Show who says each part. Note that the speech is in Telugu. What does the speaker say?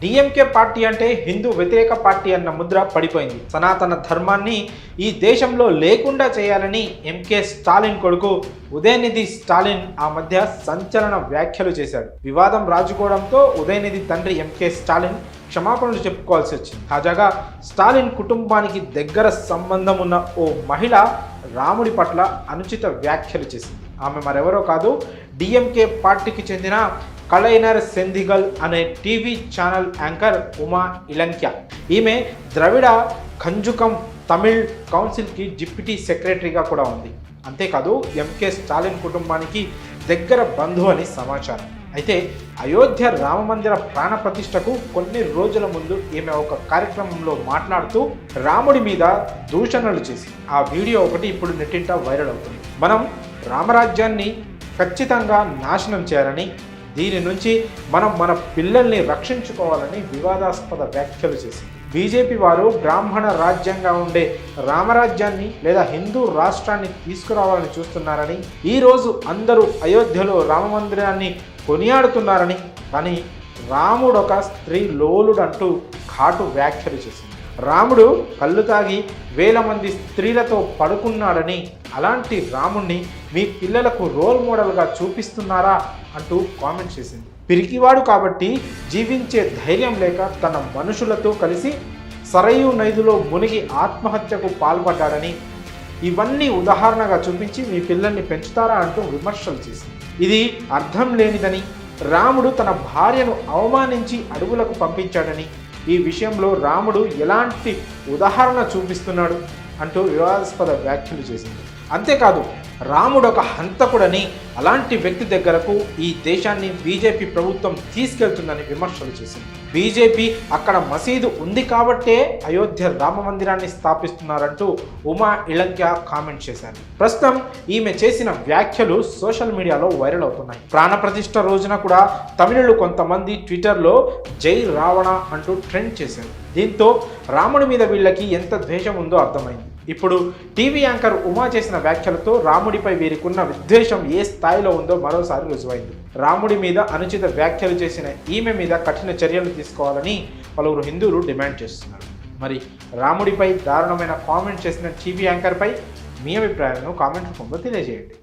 Speaker 1: డిఎంకే పార్టీ అంటే హిందూ వ్యతిరేక పార్టీ అన్న ముద్ర పడిపోయింది. సనాతన ధర్మాన్ని ఈ దేశంలో లేకుండా చేయాలని ఎంకే స్టాలిన్ కొడుకు ఉదయనిధి స్టాలిన్ ఆ మధ్య సంచలన వ్యాఖ్యలు చేశాడు. వివాదం రాజుకోవడంతో ఉదయనిధి తండ్రి ఎంకే స్టాలిన్ క్షమాపణలు చెప్పుకోవాల్సి వచ్చింది. తాజాగా స్టాలిన్ కుటుంబానికి దగ్గర సంబంధం ఉన్న ఓ మహిళ రాముడి పట్ల అనుచిత వ్యాఖ్యలు చేసింది. ఆమె మరెవరో కాదు, డిఎంకే పార్టీకి చెందిన కలైనర్ సెంధిగల్ అనే టీవీ ఛానల్ యాంకర్ ఉమా ఇలంక్య. ఈమె ద్రవిడ కంజుకం తమిళ్ కౌన్సిల్కి డిప్యూటీ సెక్రటరీగా కూడా ఉంది. అంతేకాదు ఎంకే స్టాలిన్ కుటుంబానికి దగ్గర బంధువు అని సమాచారం. అయితే అయోధ్య రామమందిర ప్రాణ ప్రతిష్టకు కొన్ని రోజుల ముందు ఈమె ఒక కార్యక్రమంలో మాట్లాడుతూ రాముడి మీద దూషణలు చేసి ఆ వీడియో ఒకటి ఇప్పుడు నెట్టింట వైరల్ అవుతుంది. మనం రామరాజ్యాన్ని ఖచ్చితంగా నాశనం చేయాలని, దీని నుంచి మనం మన పిల్లల్ని రక్షించుకోవాలని వివాదాస్పద వ్యాఖ్యలు చేసింది. బీజేపీ వారు బ్రాహ్మణ రాజ్యంగా ఉండే రామరాజ్యాన్ని లేదా హిందూ రాష్ట్రాన్ని తీసుకురావాలని చూస్తున్నారని, ఈరోజు అందరూ అయోధ్యలో రామమందిరాన్ని కొనియాడుతున్నారని, కానీ రాముడు ఒక స్త్రీ లోలుడు అంటూ ఘాటు వ్యాఖ్యలు చేసింది. రాముడు కళ్ళు తాగి వేల మంది స్త్రీలతో పడుకున్నాడని, అలాంటి రాముణ్ణి మీ పిల్లలకు రోల్ మోడల్గా చూపిస్తున్నారా అంటూ కామెంట్ చేసింది. పిరికివాడు కాబట్టి జీవించే ధైర్యం లేక తన మనుషులతో కలిసి సరయూ నదిలో మునిగి ఆత్మహత్యకు పాల్పడ్డాడని, ఇవన్నీ ఉదాహరణగా చూపించి మీ పిల్లల్ని పెంచుతారా అంటూ విమర్శలు చేసింది. ఇది అర్థం లేనిదని, రాముడు తన భార్యను అవమానించి అడవులకు పంపించాడని, ఈ విషయంలో రాముడు ఎలాంటి ఉదాహరణ చూపిస్తున్నాడు అంటూ వివాదాస్పద వ్యాఖ్యలు చేసింది. అంతేకాదు రాముడు ఒక హంతకుడని, అలాంటి వ్యక్తి దగ్గరకు ఈ దేశాన్ని బీజేపీ ప్రభుత్వం తీసుకెళ్తుందని విమర్శలు చేసింది. బీజేపీ అక్కడ మసీదు ఉంది కాబట్టే అయోధ్య రామ మందిరాన్ని స్థాపిస్తున్నారంటూ ఉమా ఇలంక్య కామెంట్ చేశారు. ప్రస్తుతం ఈమె చేసిన వ్యాఖ్యలు సోషల్ మీడియాలో వైరల్ అవుతున్నాయి. ప్రాణప్రతిష్ఠ రోజున కూడా తమిళులు కొంతమంది ట్విట్టర్లో జై రావణ అంటూ ట్రెండ్ చేశారు. దీంతో రాముడి మీద వీళ్ళకి ఎంత ద్వేషం ఉందో అర్థమైంది. ఇప్పుడు టీవీ యాంకర్ ఉమా చేసిన వ్యాఖ్యలతో రాముడిపై వీరికున్న విద్వేషం ఏ స్థాయిలో ఉందో మరోసారి రుజువైంది. రాముడి మీద అనుచిత వ్యాఖ్యలు చేసిన ఈమె మీద కఠిన చర్యలు తీసుకోవాలని పలువురు హిందువులు డిమాండ్ చేస్తున్నారు. మరి రాముడిపై దారుణమైన కామెంట్ చేసిన టీవీ యాంకర్పై మీ అభిప్రాయాలను కామెంట్ రూపంలో తెలియజేయండి.